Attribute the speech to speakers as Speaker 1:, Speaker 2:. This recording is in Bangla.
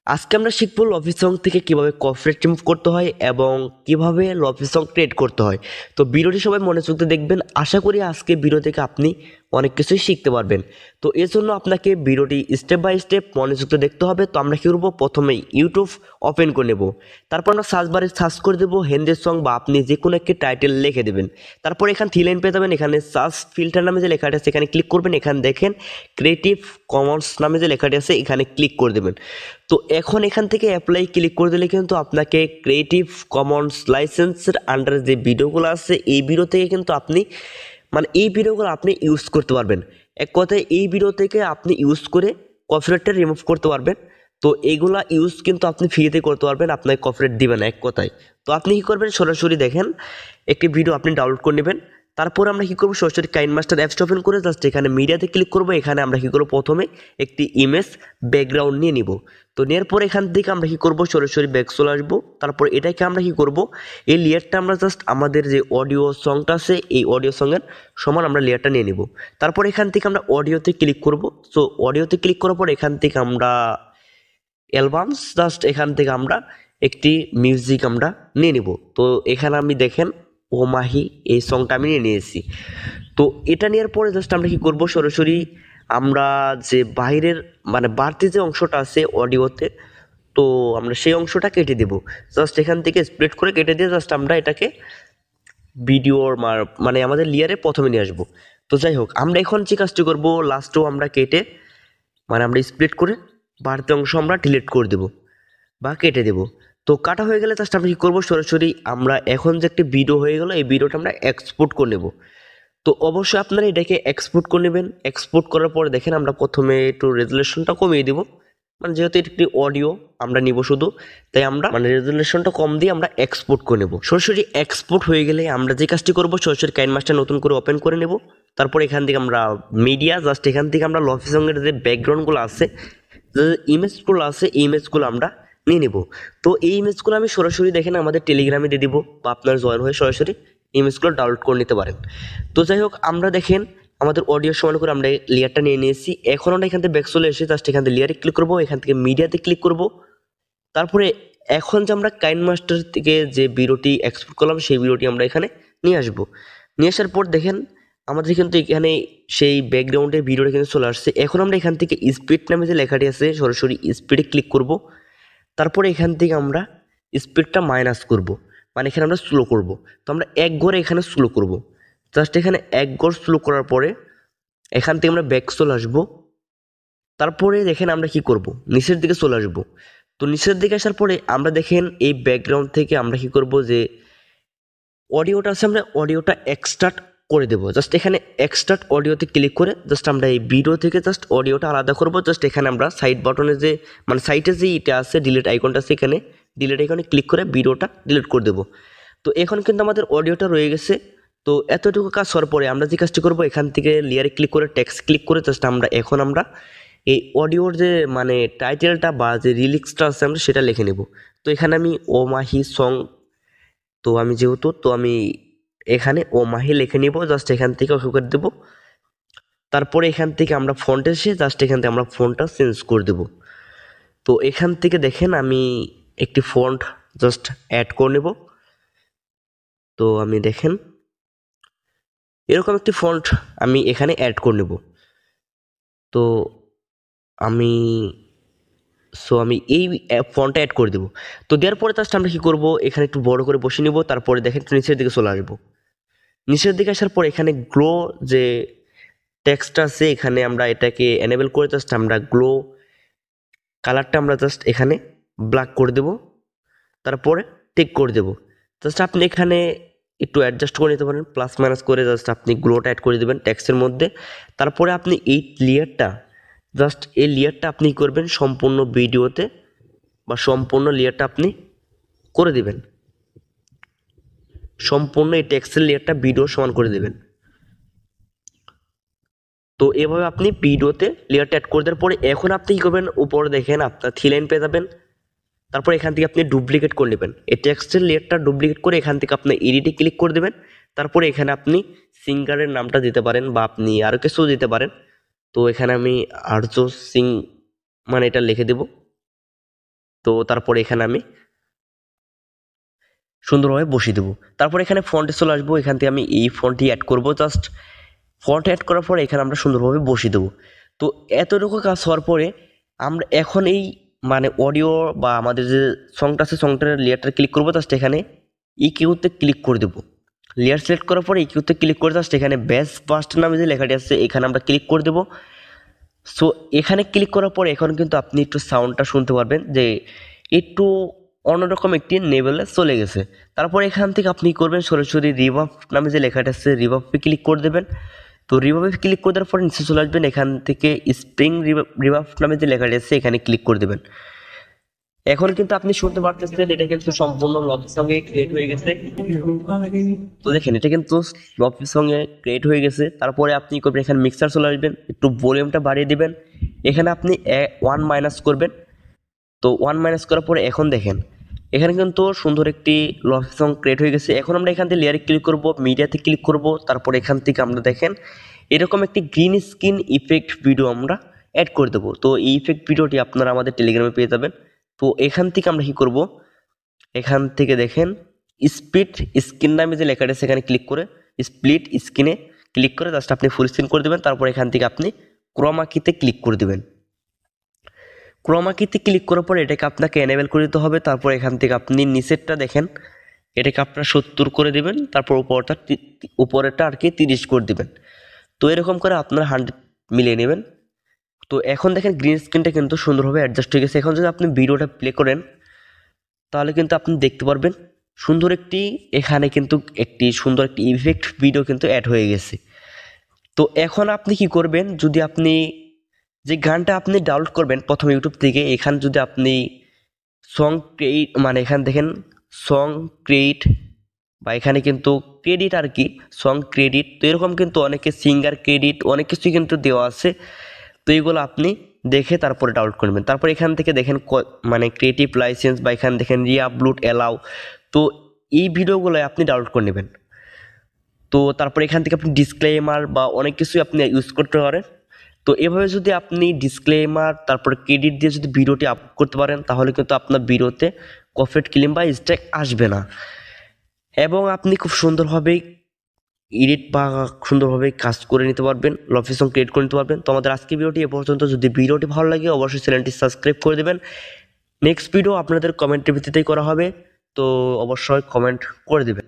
Speaker 1: আজকে আমরা শিখবো লভি সং থেকে কিভাবে কর্পোরেট রিমুভ করতে হয় এবং কিভাবে লভি সং ক্রিয়েট করতে হয়। তো ভিডিওটি সবাই মনোযোগ দিয়ে দেখবেন। আশা করি আজকে ভিডিও থেকে আপনি অনেক কিছুই শিখতে পারবেন। তো এর জন্য আপনাকে ভিডিওটি স্টেপ বাই স্টেপ মনোযোগ দিয়ে দেখতে হবে। তো আমরা কী করবো, প্রথমেই ইউটিউব ওপেন করে নেব। তারপর আমরা সার্চ বারে সার্চ করে দেবো হিন্দি সং, বা আপনি যে কোনো একটি টাইটেল লিখে দেবেন। তারপর এখানে থ্রি লাইন পেয়ে যাবেন। এখানে সার্চ ফিল্টার নামে যে লেখাটি আছে এখানে ক্লিক করবেন। এখানে দেখেন ক্রিয়েটিভ কমন্স নামে যে লেখাটি আছে এখানে ক্লিক করে দেবেন। তো এখন এখান থেকে অ্যাপ্লাই ক্লিক করে দিলে কিন্তু আপনাকে ক্রিয়েটিভ কমন্স লাইসেন্সের আন্ডারে যে ভিডিওগুলো আছে এই ভিডিও থেকে কিন্তু আপনি এই ভিডিওগুলো আপনি ইউজ করতে পারবেন। এক কথায় এই ভিডিও থেকে আপনি ইউজ করে কপিরাইটটা রিমুভ করতে পারবেন। তো এইগুলা ইউজ কিন্তু আপনি ফ্রিতে করতে পারবেন, আপনাকে কপিরাইট দিবে না এক কথায়। তো আপনি কী করবেন, সরাসরি দেখেন একটি ভিডিও আপনি ডাউনলোড করে নেবেন। তারপর আমরা কী করবো, সরাসরি কাইনমাস্টার অ্যাপসটা ওপেন করে জাস্ট এখানে মিডিয়াতে ক্লিক করবো। এখানে আমরা কী করবো, প্রথমে একটি ইমেজ ব্যাকগ্রাউন্ড নিয়ে নিব। তো নেওয়ার পর এখান থেকে আমরা কী করবো, সরাসরি ব্যাক চলে আসবো। তারপর এটাকে আমরা কী করবো, এই লেয়ারটা আমরা জাস্ট আমাদের যে অডিও সংটা আছে এই অডিও সঙ্গের সমান আমরা লেয়ারটা নিয়ে নিব। তারপর এখান থেকে আমরা অডিওতে ক্লিক করব। সো অডিওতে ক্লিক করার পর এখান থেকে আমরা অ্যালবামস জাস্ট এখান থেকে আমরা একটি মিউজিক আমরা নিয়ে নিব। তো এখানে আমি দেখেন ও মাহি এই সংটা আমি নিয়ে নিয়েছি। তো এটা নেওয়ার পরে জাস্ট আমরা কী করবো, সরাসরি আমরা যে বাইরের বাড়তি যে অংশটা আছে অডিওতে, তো আমরা সেই অংশটা কেটে দেব। জাস্ট এখান থেকে স্প্লিট করে কেটে দিয়ে জাস্ট আমরা এটাকে ভিডিওর আমাদের লেয়ারে প্রথমে নিয়ে আসবো। তো যাই হোক, আমরা এখন যে কাজটি করবো, লাস্টেও আমরা কেটে আমরা স্প্লিট করে বাড়তি অংশ আমরা ডিলিট করে দেবো বা কেটে দেবো। তো কাটা হয়ে গেলে জাস্ট আমরা কী করবো, সরাসরি আমরা এখন যে একটি ভিডিও হয়ে গেলো এই ভিডিওটা আমরা এক্সপোর্ট করে নেব। তো অবশ্যই আপনারা এটাকে এক্সপোর্ট করে নেবেন। এক্সপোর্ট করার পরে দেখেন আমরা প্রথমে একটু রেজুলেশনটা কমিয়ে দেবো, যেহেতু এটা একটি অডিও আমরা নিব শুধু, তাই আমরা রেজুলেশনটা কম দিয়ে আমরা এক্সপোর্ট করে নেব। সরাসরি এক্সপোর্ট হয়ে গেলে আমরা যে কাজটি করবো, সরাসরি কাইনমাস্টার নতুন করে ওপেন করে নেব। তারপর এখান থেকে আমরা মিডিয়া জাস্ট এখান থেকে আমরা লভি সঙ্গের যে ব্যাকগ্রাউন্ডগুলো আছে, যে ইমেজগুলো আছে এই ইমেজগুলো আমরা নিয়ে নেব। তো এই ইমেজগুলো আমি সরাসরি দেখেন আমাদের টেলিগ্রামে দিয়ে দিব, বা আপনার জয়েন হয়ে সরাসরি ইমেজগুলো ডাউনলোড করে নিতে পারেন। তো যাই হোক, আমরা দেখেন আমাদের অডিও সমান করে আমরা লেয়ারটা নিয়ে নিয়েছি। এখন আমরা এখান থেকে ব্যাক চলে এসে জাস্ট এখান থেকে লেয়ারে ক্লিক করবো, এখান থেকে মিডিয়াতে ক্লিক করব। তারপরে এখন যে আমরা কাইনমাস্টার থেকে যে ভিডিওটি এক্সপোর্ট করলাম সেই ভিডিওটি আমরা এখানে নিয়ে আসবো। নিয়ে আসার পর দেখেন আমাদের কিন্তু এখানে সেই ব্যাকগ্রাউন্ডের ভিডিওটা কিন্তু চলে আসছে। এখন আমরা এখান থেকে স্পিড নামে যে লেখাটি আছে সরাসরি স্পিডে ক্লিক করব। তারপরে এখান থেকে আমরা স্পিডটা মাইনাস করব, এখানে আমরা স্লো করব। তো আমরা এক ঘরে এখানে স্লো করব। জাস্ট এখানে এক ঘর স্লো করার পরে এখান থেকে আমরা ব্যাক চলে আসবো। তারপরে দেখেন আমরা কি করব, নিচের দিকে চলে আসবো। তো নিচের দিকে আসার পরে আমরা দেখেন এই ব্যাকগ্রাউন্ড থেকে আমরা কি করব, যে অডিওটা আছে আমরা অডিওটা এক্সট্রাক্ট করে দেবো। জাস্ট এখানে এক্সট্রাক্ট অডিওতে ক্লিক করে জাস্ট আমরা এই ভিডিও থেকে জাস্ট অডিওটা আলাদা করব। জাস্ট এখানে আমরা সাইড বাটনে যে সাইডে যে এটা আছে ডিলিট আইকনটা আছে, এখানে ডিলিট আইকনে ক্লিক করে ভিডিওটা ডিলিট করে দেবো। তো এখন কিন্তু আমাদের অডিওটা রয়ে গেছে। তো এতটুকু কাজ হওয়ার পরে আমরা যে কাজটি করবো, এখান থেকে লেয়ারে ক্লিক করে টেক্সট ক্লিক করে জাস্ট আমরা এই অডিওর যে টাইটেলটা বা যে রিলিক্সটা আছে আমরা সেটা লিখে নেব। তো এখানে আমি ও মাহি সং, তো আমি যেহেতু আমি এখানে ও মাহি লিখে নিব। জাস্ট এখান থেকে ওকে করে দেবো। তারপরে এখান থেকে আমরা ফন্টে এসে জাস্ট এখান থেকে আমরা ফন্টটা চেঞ্জ করে দেব। তো এখান থেকে দেখেন আমি একটি ফন্ট জাস্ট অ্যাড করে নেব। তো আমি দেখেন এরকম একটি ফন্ট আমি এখানে অ্যাড করে নেব। তো আমি আমি এই ফন্টটা অ্যাড করে দেবো। তো দেওয়ার পরে জাস্ট আমরা কী করবো, এখানে একটু বড় করে বসে নিব। তারপরে দেখেন একটু নিচের দিকে চলে আসবো। নিচের দিকে আসার পর এখানে গ্লো যে টেক্সট আছে এখানে আমরা এটাকে এনেবল করে জাস্ট আমরা গ্লো কালারটা আমরা জাস্ট এখানে ব্ল্যাক করে দেব। তারপরে টিক করে দেব। জাস্ট আপনি এখানে একটু অ্যাডজাস্ট করে নিতে পারেন, প্লাস মাইনাস করে জাস্ট আপনি গ্লোটা অ্যাড করে দেবেন টেক্সটের মধ্যে। তারপরে আপনি এই লেয়ারটা জাস্ট এই লেয়ারটা আপনি করবেন সম্পূর্ণ ভিডিওতে, বা সম্পূর্ণ লেয়ারটা আপনি করে দিবেন। সম্পূর্ণ এই টেক্সটের লেয়ারটা ভিডিও সমান করে দেবেন। তো এভাবে আপনি ভিডিওতে লেয়ারটা অ্যাড করে দেওয়ার পরে এখন আপনি কী করবেন, উপরে দেখেন আপনার থ্রি লাইন পেয়ে যাবেন। তারপর এখান থেকে আপনি ডুপ্লিকেট করে নেবেন এই টেক্সটের লেয়ারটা, ডুপ্লিকেট করে এখান থেকে আপনি এডিটে ক্লিক করে দেবেন। তারপরে এখানে আপনি সিঙ্গারের নামটা দিতে পারেন, বা আপনি আরও কিছু দিতে পারেন। তো এখানে আমি আর্য সিং এটা লিখে দেব। তো তারপরে এখানে আমি সুন্দরভাবে বসিয়ে দেবো। তারপর এখানে ফন্টে চলে আসবো, এখান থেকে আমি এই ফন্টটি অ্যাড করব। জাস্ট ফন্ট অ্যাড করার পরে এখানে আমরা সুন্দরভাবে বসিয়ে দেবো। তো এতটুকু কাজ হওয়ার পরে আমরা এখন এই মানে অডিও বা আমাদের যে সংটা আছে সংটার লেয়ারটা ক্লিক করবো। জাস্ট এখানে ই কিউতে ক্লিক করে দেবো। লেয়ার সিলেক্ট করার পরে ই কিউতে ক্লিক করে জাস্ট এখানে ব্যাস ফার্স্ট নামে যে লেখাটি আছে এখানে আমরা ক্লিক করে দেবো। সো এখানে ক্লিক করার পরে এখন কিন্তু আপনি একটু সাউন্ডটা শুনতে পারবেন যে একটু অন্যরকম একটি লেভেলে চলে গেছে। তারপর এখান থেকে আপনি করবেন সরাসরি রিভার্ব নামে যে লেখাটা আছে রিভার্বে ক্লিক করে দেবেন। তো রিভার্বে ক্লিক করে দেওয়ার পরে নিচে চলে আসবেন, এখান থেকে স্প্রিং রিভার্ব নামে যে লেখাটি আছে এখানে ক্লিক করে দেবেন। এখন কিন্তু আপনি শুনতে পারতেছেন এটা কিন্তু সম্পূর্ণ লফির সঙ্গে ক্রিয়েট হয়ে গেছে। তো দেখেন এটা কিন্তু লফির সঙ্গে ক্রিয়েট হয়ে গেছে। তারপরে আপনি করবেন এখানে মিক্সার চলে আসবেন, একটু ভলিউমটা বাড়িয়ে দিবেন। এখানে আপনি 1 মাইনাস করবেন। তো 1 মাইনাস করার পরে এখন দেখেন এখানে কিন্তু সুন্দর একটি লফি সং ক্রিয়েট হয়ে গেছে। এখন আমরা এখান থেকে লেয়ারে ক্লিক করব, মিডিয়াতে ক্লিক করব। তারপর এখান থেকে আমরা দেখেন এরকম একটি গ্রিন স্ক্রিন ইফেক্ট ভিডিও আমরা অ্যাড করে দেবো। তো এই ইফেক্ট ভিডিওটি আপনারা আমাদের টেলিগ্রামে পেয়ে যাবেন। তো এখান থেকে আমরা কী করব, এখান থেকে দেখেন স্প্লিট স্ক্রিন নামে যে লেখাটা সেখানে ক্লিক করে স্প্লিট স্ক্রিনে ক্লিক করে জাস্ট আপনি ফুল স্ক্রিন করে দেবেন। তারপর এখান থেকে আপনি ক্রোমা কিতে ক্লিক করে দেবেন। ক্রোমা কিতে ক্লিক করার পর এটাকে আপনাকে এনেবেল করে দিতে হবে। তারপর এখান থেকে আপনি নিচেরটা দেখেন এটাকে আপনার 70 করে দেবেন। তারপর উপরেরটা আর কি 30 করে দেবেন। তো এরকম করে আপনারা 100 মিলিয়ে নেবেন। তো এখন দেখেন গ্রিন স্ক্রিনটা কিন্তু সুন্দরভাবে অ্যাডজাস্ট হয়ে গেছে। এখন যদি আপনি ভিডিওটা প্লে করেন তাহলে কিন্তু আপনি দেখতে পারবেন সুন্দর একটি এখানে কিন্তু একটি সুন্দর একটি ইফেক্ট ভিডিও কিন্তু অ্যাড হয়ে গেছে। তো এখন আপনি কি করবেন, যদি আপনি যে গানটা আপনি ডাউনলোড করবেন প্রথম ইউটিউব থেকে, এখানে যদি আপনি সং ক্রিয়েট মানে এখানে দেখেন সং ক্রিয়েট বা এখানে কিন্তু ক্রেডিট আর কি সং ক্রেডিট, তো এরকম কিন্তু অনেকে সিঙ্গার ক্রেডিট অনেক কিছুই কিন্তু দেওয়া আছে। তো এইগুলো আপনি দেখে তারপরে ডাউনলোড করবেন। তারপর এখান থেকে দেখেন মানে ক্রিয়েটিভ লাইসেন্স বা এখানে দেখেন রিআপলোড অ্যালাউ, তো এই ভিডিওগুলো আপনি ডাউনলোড করে নেবেন। তো তারপর এখান থেকে আপনি ডিসক্লেমার বা অনেক কিছুই আপনি ইউজ করতে পারেন। তো এভাবে যদি আপনি ডিসক্লেমার তারপর ক্রেডিট দিয়ে যদি ভিডিওটি আপলোড করতে পারেন তাহলে কিন্তু আপনার ভিডিওতে কপিরাইট ক্লেম বা স্ট্রাইক আসবে না, এবং আপনি খুব সুন্দরভাবে এডিট বা সুন্দরভাবে কাজ করে নিতে পারবেন, লফি সং ক্রিয়েট করে নিতে পারবেন। তো আমাদের আজকে ভিডিওটি এ পর্যন্ত। যদি ভিডিওটি ভালো লাগে অবশ্যই চ্যানেলটি সাবস্ক্রাইব করে দেবেন। নেক্সট ভিডিও আপনাদের কমেন্টের ভিত্তিতেই করা হবে, তো অবশ্যই কমেন্ট করে দেবেন।